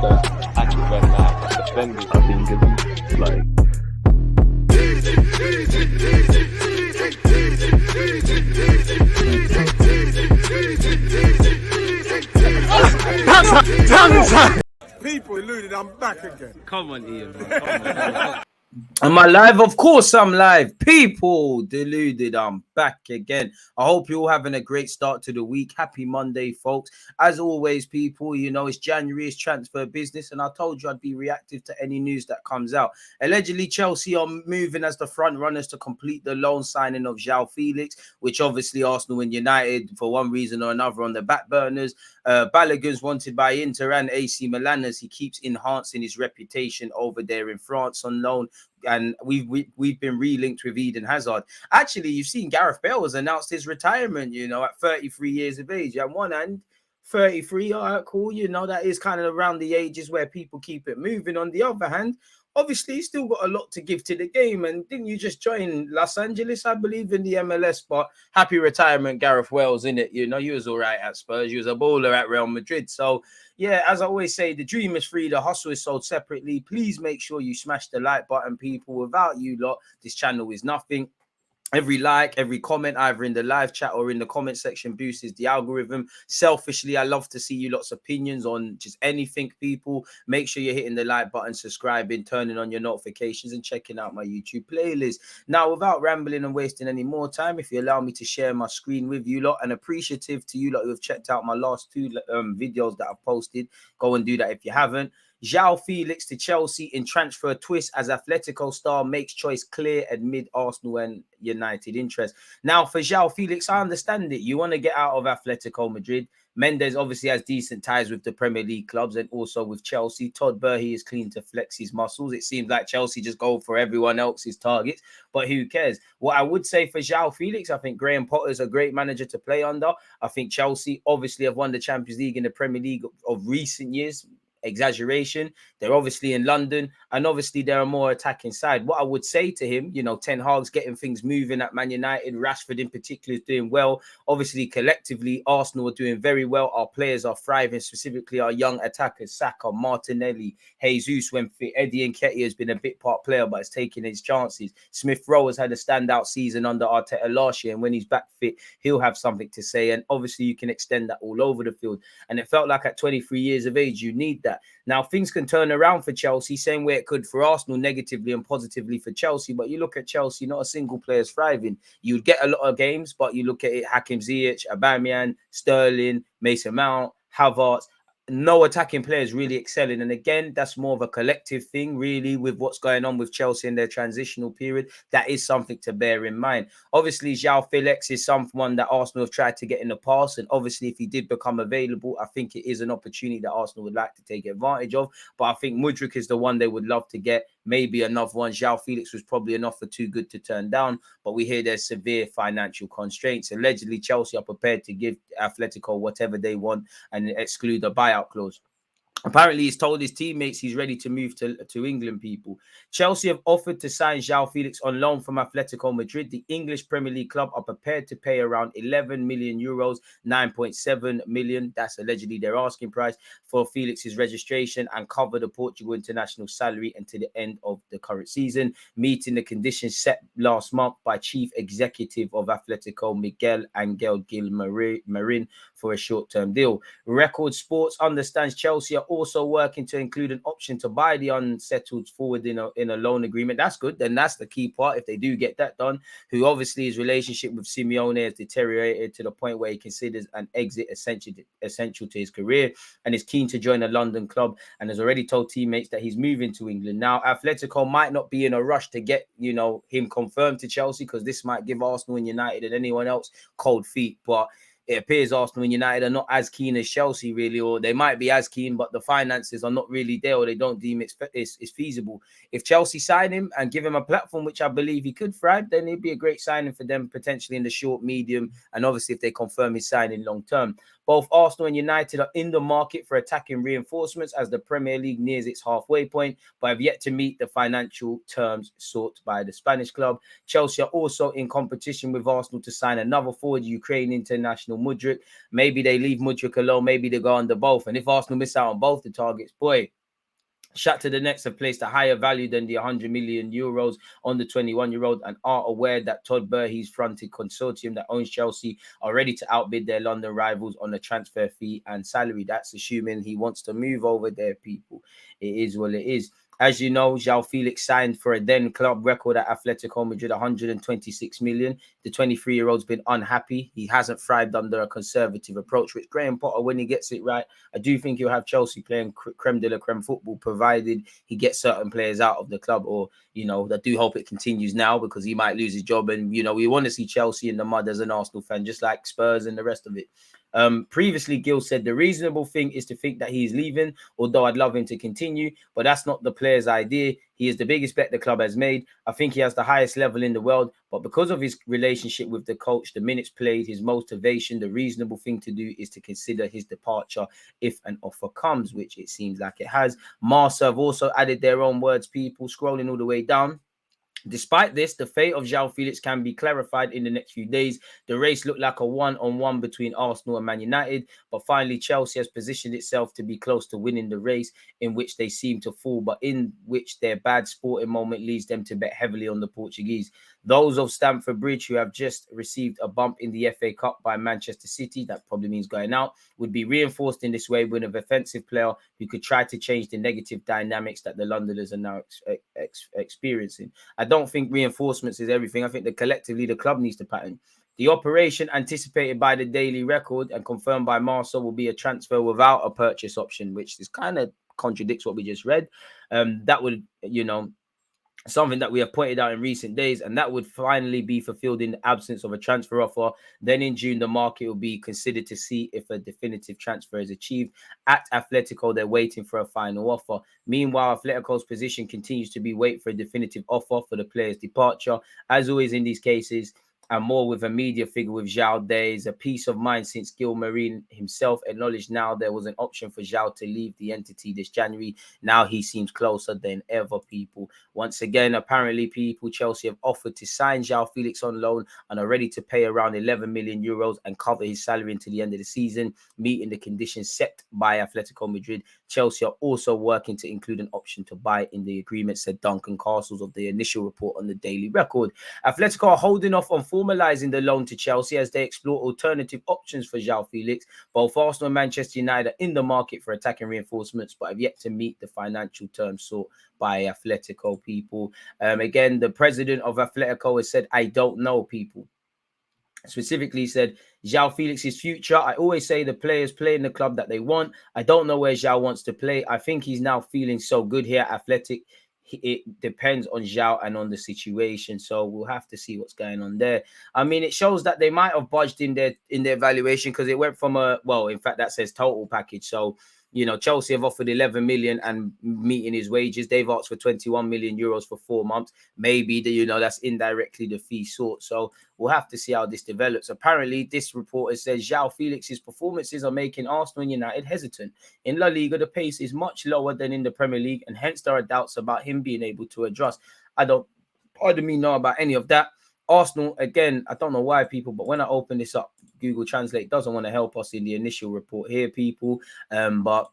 first attack it when defenders are being given like. People, Deluded, I'm back again. Come on, Ian, man. Come on. Am I live? Of course I'm live. People, Deluded, I'm back again. I hope you're all having a great start to the week. Happy Monday, folks. As always, people, you know, it's January, it's transfer business, and I told you I'd be reactive to any news that comes out. Allegedly, Chelsea are moving as the front runners to complete the loan signing of Joao Felix, which obviously Arsenal and United, for one reason or another, on the back burners. Balogun's wanted by Inter and AC Milan as he keeps enhancing his reputation over there in France on loan. And we've been relinked with Eden Hazard. Actually, you've seen Gareth Bale has announced his retirement, you know, at 33 years of age. At one hand, 33, all right, cool. You know, that is kind of around the ages where people keep it moving. On the other hand, obviously, he's still got a lot to give to the game. And didn't you just join Los Angeles, I believe, in the MLS? But happy retirement, Gareth Wales, innit? You know, you was all right at Spurs. You was a bowler at Real Madrid. So, yeah, as I always say, the dream is free. The hustle is sold separately. Please make sure you smash the like button, people. Without you lot, this channel is nothing. Every like, every comment, either in the live chat or in the comment section, boosts the algorithm. Selfishly, I love to see you lots of opinions on just anything, people. Make sure you're hitting the like button, subscribing, turning on your notifications, and checking out my YouTube playlist. Now, without rambling and wasting any more time, if you allow me to share my screen with you lot, and appreciative to you lot who have checked out my last two videos that I've posted. Go and do that if you haven't. Joao Felix to Chelsea in transfer twist as Atletico star makes choice clear amid Arsenal and United interest. Now, for Joao Felix, I understand it. You want to get out of Atletico Madrid. Mendes obviously has decent ties with the Premier League clubs and also with Chelsea. Todd Burhey is keen to flex his muscles. It seems like Chelsea just go for everyone else's targets, but who cares? What I would say for Joao Felix, I think Graham Potter is a great manager to play under. I think Chelsea obviously have won the Champions League in the Premier League of recent years. Exaggeration. They're obviously in London, and obviously they're a more attacking side. What I would say to him, you know, Ten Hag's getting things moving at Man United. Rashford in particular is doing well. Obviously, collectively, Arsenal are doing very well. Our players are thriving, specifically our young attackers, Saka, Martinelli, Jesus when fit. Eddie Nketiah has been a bit part player, but has taken his chances. Smith Rowe has had a standout season under Arteta last year, and when he's back fit, he'll have something to say. And obviously, you can extend that all over the field. And it felt like at 23 years of age, you need that. Now, things can turn around for Chelsea, same way it could for Arsenal, negatively and positively for Chelsea. But you look at Chelsea, not a single player is thriving. You'd get a lot of games, but you look at it, Hakim Ziyech, Aubameyang, Sterling, Mason Mount, Havertz, no attacking players really excelling. And again, that's more of a collective thing, really, with what's going on with Chelsea in their transitional period. That is something to bear in mind. Obviously, Joao Felix is someone that Arsenal have tried to get in the past. And obviously, if he did become available, I think it is an opportunity that Arsenal would like to take advantage of. But I think Mudryk is the one they would love to get. Maybe another one. Joao Felix was probably an offer too good to turn down. But we hear there's severe financial constraints. Allegedly, Chelsea are prepared to give Atletico whatever they want and exclude a buyout clause. Apparently, he's told his teammates he's ready to move to England, people. Chelsea have offered to sign Joao Felix on loan from Atletico Madrid. The English Premier League club are prepared to pay around 11 million euros, 9.7 million. That's allegedly their asking price for Felix's registration and cover the Portugal international salary until the end of the current season, meeting the conditions set last month by Chief Executive of Atletico, Miguel Angel Gil Marin, for a short-term deal. Record Sports understands Chelsea are also working to include an option to buy the unsettled forward in a loan agreement. That's good. Then that's the key part if they do get that done, who obviously his relationship with Simeone has deteriorated to the point where he considers an exit essential to his career and is keen to join a London club and has already told teammates that he's moving to England. Now, Atletico might not be in a rush to get, you know, him confirmed to Chelsea because this might give Arsenal and United and anyone else cold feet, but it appears Arsenal and United are not as keen as Chelsea, really, or they might be as keen, but the finances are not really there, or they don't deem it's feasible. If Chelsea sign him and give him a platform, which I believe he could thrive, then it'd be a great signing for them, potentially in the short, medium, and obviously if they confirm his signing long term. Both Arsenal and United are in the market for attacking reinforcements as the Premier League nears its halfway point, but have yet to meet the financial terms sought by the Spanish club. Chelsea are also in competition with Arsenal to sign another forward, Ukraine international Mudryk. Maybe they leave Mudryk alone. Maybe they go under both. And if Arsenal miss out on both the targets, boy, Shakhtar Donetsk have placed a higher value than the 100 million euros on the 21-year-old and are aware that Todd Burhey's fronted consortium that owns Chelsea are ready to outbid their London rivals on the transfer fee and salary. That's assuming he wants to move over there, people. It is what it is. As you know, Joao Felix signed for a then club record at Atletico Madrid, 126 million. The 23-year-old's been unhappy. He hasn't thrived under a conservative approach, which Graham Potter, when he gets it right, I do think he'll have Chelsea playing creme de la creme football, provided he gets certain players out of the club. Or, you know, I do hope it continues now, because he might lose his job. And, you know, we want to see Chelsea in the mud as an Arsenal fan, just like Spurs and the rest of it. Previously, Gil said the reasonable thing is to think that he's leaving, although I'd love him to continue, but that's not the player's idea. He is the biggest bet the club has made. I think he has the highest level in the world, but because of his relationship with the coach, the minutes played, his motivation, the reasonable thing to do is to consider his departure if an offer comes, which it seems like it has. Marca have also added their own words, people, scrolling all the way down. Despite this, the fate of Joao Felix can be clarified in the next few days. The race looked like a one-on-one between Arsenal and Man United, but finally Chelsea has positioned itself to be close to winning the race, in which they seem to fall, but in which their bad sporting moment leads them to bet heavily on the Portuguese. Those of Stamford Bridge, who have just received a bump in the FA Cup by Manchester City, that probably means going out, would be reinforced in this way with an offensive player who could try to change the negative dynamics that the Londoners are now experiencing. I don't think reinforcements is everything. I think that collectively the club needs to pattern. The operation anticipated by the Daily Record and confirmed by Marca will be a transfer without a purchase option, which is kind of contradicts what we just read. That would, you know, something that we have pointed out in recent days, and that would finally be fulfilled in the absence of a transfer offer. Then in June, the market will be considered to see if a definitive transfer is achieved. At Atletico, they're waiting for a final offer. Meanwhile, Atletico's position continues to be wait for a definitive offer for the player's departure. As always in these cases, and more with a media figure with Joao, there is a peace of mind since Gil Marine himself acknowledged now there was an option for Joao to leave the entity this January. Now he seems closer than ever, people. Once again, apparently, people, Chelsea have offered to sign Joao Felix on loan and are ready to pay around 11 million euros and cover his salary until the end of the season, meeting the conditions set by Atletico Madrid. Chelsea are also working to include an option to buy in the agreement, said Duncan Castles of the initial report on the Daily Record. Atletico are holding off on formalising the loan to Chelsea as they explore alternative options for Joao Felix. Both Arsenal and Manchester United are in the market for attacking reinforcements, but have yet to meet the financial terms sought by Atletico, people. Again, the president of Atletico has said, I don't know, people. Specifically said, Joao Felix's future. I always say the players play in the club that they want. I don't know where Joao wants to play. I think he's now feeling so good here at Athletic. It depends on Joao and on the situation. So we'll have to see what's going on there. I mean, it shows that they might have budged in their valuation, because it went from in fact, that says total package. So, you know, Chelsea have offered 11 million and meeting his wages. They've asked for 21 million euros for 4 months. Maybe, that's indirectly the fee sought. So we'll have to see how this develops. Apparently, this report says Joao Felix's performances are making Arsenal and United hesitant. In La Liga, the pace is much lower than in the Premier League, and hence there are doubts about him being able to adjust. I don't know about any of that. Arsenal, again, I don't know why, people, but when I open this up, Google Translate doesn't want to help us in the initial report here, people. But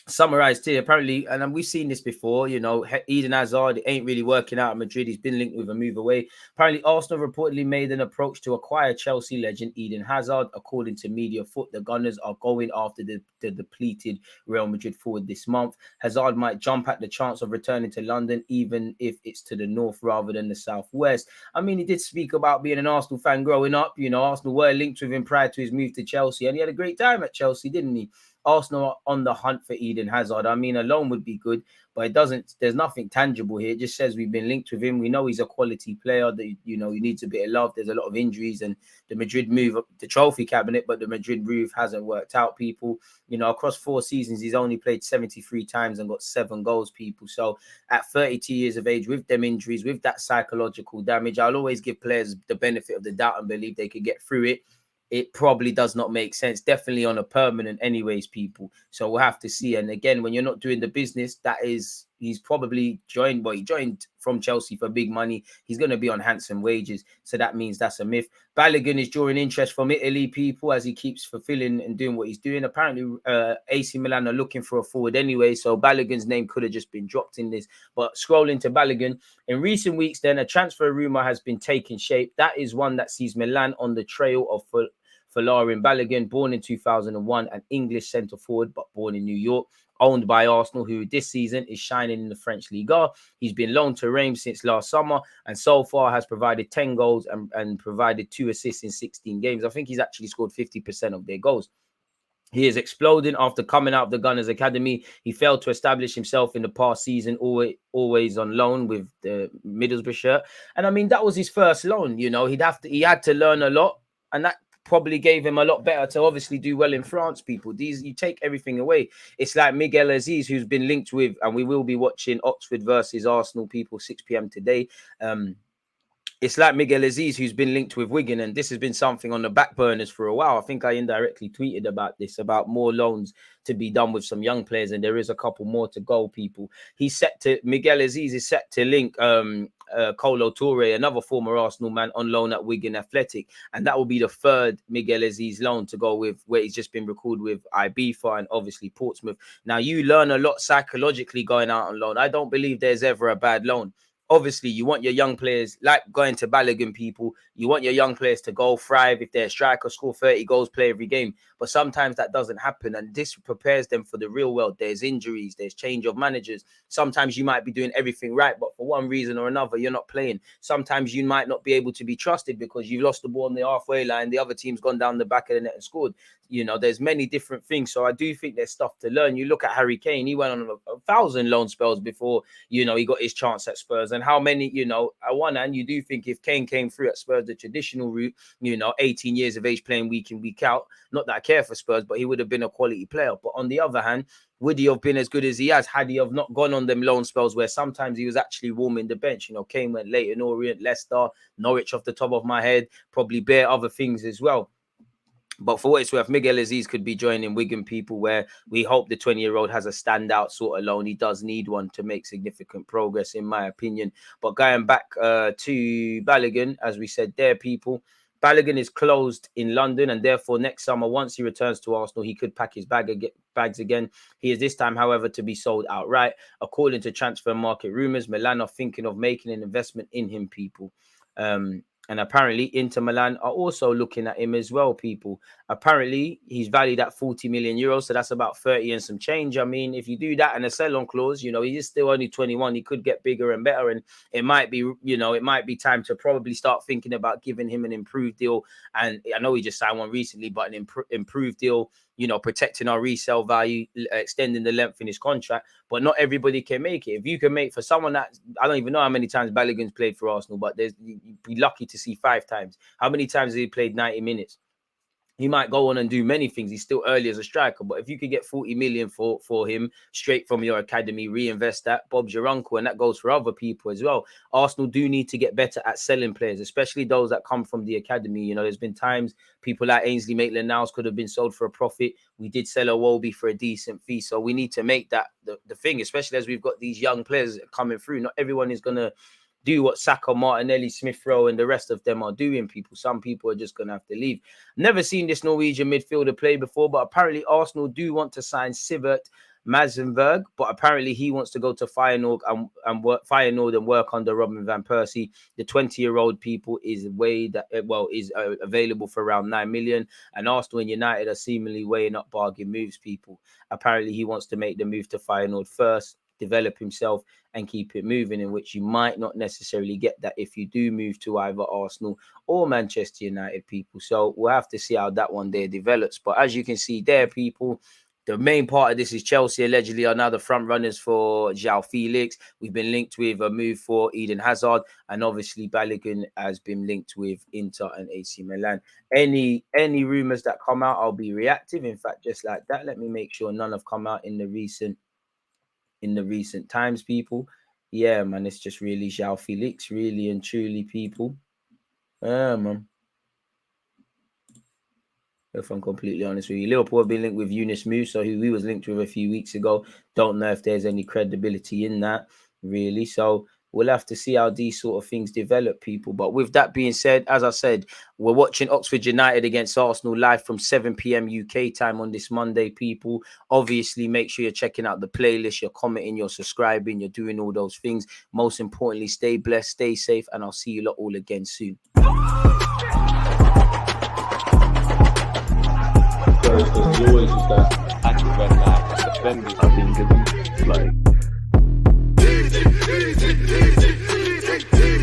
summarized here, apparently, and we've seen this before, Eden Hazard, it ain't really working out at Madrid. He's been linked with a move away. Apparently, Arsenal reportedly made an approach to acquire Chelsea legend Eden Hazard. According to Media Foot, the Gunners are going after the depleted Real Madrid forward this month. Hazard might jump at the chance of returning to London, even if it's to the north rather than the southwest. I mean, he did speak about being an Arsenal fan growing up. Arsenal were linked with him prior to his move to Chelsea, and he had a great time at Chelsea, didn't he? Arsenal are on the hunt for Eden Hazard. I mean, a loan would be good, but there's nothing tangible here. It just says we've been linked with him. We know he's a quality player that, he needs a bit of love. There's a lot of injuries, and the Madrid move up the trophy cabinet, but the Madrid move hasn't worked out, people. Across 4 seasons, he's only played 73 times and got 7 goals, people. So at 32 years of age, with them injuries, with that psychological damage, I'll always give players the benefit of the doubt and believe they could get through it. It probably does not make sense, definitely on a permanent anyways, people. So we'll have to see. And again, when you're not doing the business, that is, he's probably joined, but he joined from Chelsea for big money. He's going to be on handsome wages. So that means that's a myth. Balogun is drawing interest from Italy, people, as he keeps fulfilling and doing what he's doing. Apparently, AC Milan are looking for a forward anyway, so Balogun's name could have just been dropped in this. But scrolling to Balogun, in recent weeks, then a transfer rumor has been taking shape. That is one that sees Milan on the trail of Folarin Balogun, born in 2001, an English centre forward, but born in New York, owned by Arsenal, who this season is shining in the French Liga. He's been loaned to Reims since last summer, and so far has provided 10 goals and provided 2 assists in 16 games. I think he's actually scored 50% of their goals. He is exploding after coming out of the Gunners Academy. He failed to establish himself in the past season, always on loan with the Middlesbrough shirt. And I mean, that was his first loan. You know, he had to learn a lot, and that probably gave him a lot better to obviously do well in France, people. You take everything away. It's like Miguel Aziz, who's been linked with, and we will be watching Oxford versus Arsenal, people, 6 p.m. today. It's like Miguel Aziz, who's been linked with Wigan, and this has been something on the back burners for a while. I think I indirectly tweeted about this, about more loans to be done with some young players, and there is a couple more to go, people. Miguel Aziz is set to link Kolo Toure, another former Arsenal man, on loan at Wigan Athletic, and that will be the third Miguel Aziz loan to go with, where he's just been recalled with Ibiza and obviously Portsmouth. Now, you learn a lot psychologically going out on loan. I don't believe there's ever a bad loan. Obviously, you want your young players, like going to Balogun, people, you want your young players to go thrive. If they're a striker, score 30 goals, play every game. But sometimes that doesn't happen, and this prepares them for the real world. There's injuries, there's change of managers. Sometimes you might be doing everything right, but for one reason or another, you're not playing. Sometimes you might not be able to be trusted because you've lost the ball on the halfway line. The other team's gone down the back of the net and scored. You know, there's many different things. So I do think there's stuff to learn. You look at Harry Kane, he went on 1,000 loan spells before, you know, he got his chance at Spurs. And how many, you know, at one hand, you do think if Kane came through at Spurs the traditional route, you know, 18 years of age playing week in, week out, not that I care for Spurs, but he would have been a quality player. But on the other hand, would he have been as good as he has had he have not gone on them loan spells where sometimes he was actually warming the bench? You know, Kane went late in Orient, Leicester, Norwich off the top of my head, probably bare other things as well. But for what it's worth, Miguel Aziz could be joining Wigan, people, where we hope the 20-year-old has a standout sort of loan. He does need one to make significant progress, in my opinion. But going back to Balogun, as we said there, people, Balogun is closed in London, and therefore next summer, once he returns to Arsenal, he could pack his bags again. He is this time, however, to be sold outright. According to transfer market rumours, Milan are thinking of making an investment in him, people. And apparently Inter Milan are also looking at him as well, people. Apparently he's valued at 40 million euros, so that's about 30 and some change. I mean, if you do that and a sell-on clause, you know, he is still only 21. He could get bigger and better, and it might be, you know, it might be time to probably start thinking about giving him an improved deal. And I know he just signed one recently, but an improved deal, you know, protecting our resale value, extending the length in his contract. But not everybody can make it. If you can make, for someone that, I don't even know how many times Balogun's played for Arsenal, but you'd be lucky to see 5 times. How many times has he played 90 minutes? He might go on and do many things. He's still early as a striker, but if you could get 40 million for him straight from your academy, reinvest that, Bob's your uncle, and that goes for other people as well. Arsenal do need to get better at selling players, especially those that come from the academy. You know, there's been times people like Ainsley Maitland-Niles could have been sold for a profit. We did sell Iwobi for a decent fee, so we need to make that the thing, especially as we've got these young players coming through. Not everyone is going to do what Saka, Martinelli, Smith Rowe, and the rest of them are doing, people. Some people are just going to have to leave. Never seen this Norwegian midfielder play before, but apparently Arsenal do want to sign Sivert Mazenberg, but apparently he wants to go to Feyenoord and work under Robin van Persie. The 20-year-old, people, is available for around 9 million, and Arsenal and United are seemingly weighing up bargain moves, people. Apparently he wants to make the move to Feyenoord first, develop himself and keep it moving, in which you might not necessarily get that if you do move to either Arsenal or Manchester United, people. So we'll have to see how that one there develops. But as you can see there, people, the main part of this is Chelsea allegedly are now the front runners for Joao Felix. We've been linked with a move for Eden Hazard, and obviously Balogun has been linked with Inter and AC Milan. Any rumors that come out, I'll be reactive. In fact, just like that, let me make sure none have come out in the recent times, people. Yeah, man, it's just really Joao Felix, really and truly, people. Yeah, man. if I'm completely honest with you. Liverpool have been linked with Yunus Musa, who we was linked with a few weeks ago. Don't know if there's any credibility in that, really. So we'll have to see how these sort of things develop, people. But with that being said, as I said, we're watching Oxford United against Arsenal live from 7 p.m. UK time on this Monday, people. Obviously, make sure you're checking out the playlist, you're commenting, you're subscribing, you're doing all those things. Most importantly, stay blessed, stay safe, and I'll see you lot all again soon. There's always just that active and defending. I think it's like